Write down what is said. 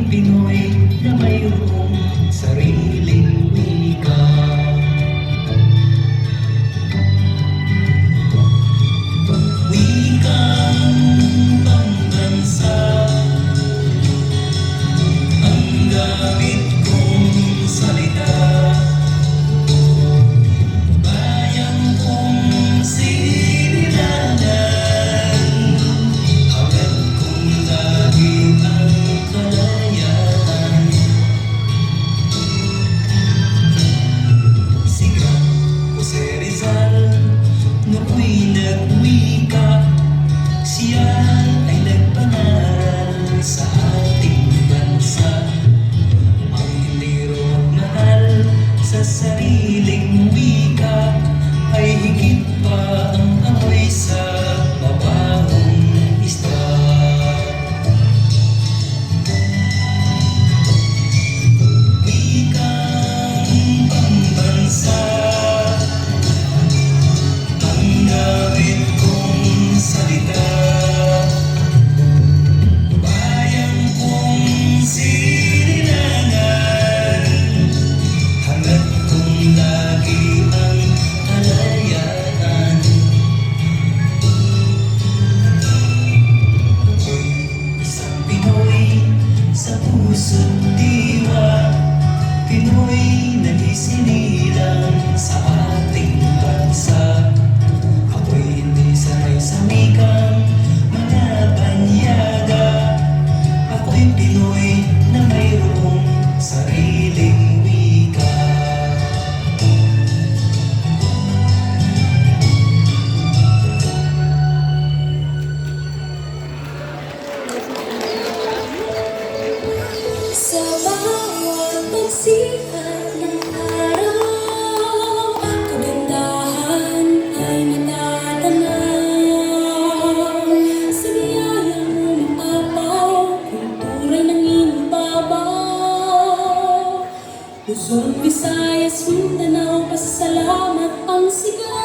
Pinoy na mayroong sariling wika. Wikang pambansa ang gamit kong salita. Bayan kong sinilangan, hangad kong lagi ang kalayaan. Sikat Jose Rizal, nooy nagwika, siya ay nagpangaral sa ating bansa. Ang hindi ro mahal sa sariling wika ay higit pa ang amoy sa mabahong isda. Wikang pambansa ang gamit kong salita. Bayan kong sinilangan, hangad kong lagi ang kalayaan. Ako'y isang Pinoy sa puso't diwa, Pinoy na isinilang sa ating bansa. Ako'y hindi sanay sa wikang mga banyaga, ako'y Pinoy na mayroong sariling wika. Sa bawat pagsikat ng araw, kagandahan ay matatanaw. Sa biyaya mo mapapaw, kultura'y nangingibabaw. Luzon, Visayas, Mindanao, pasasalamat ang sigaw.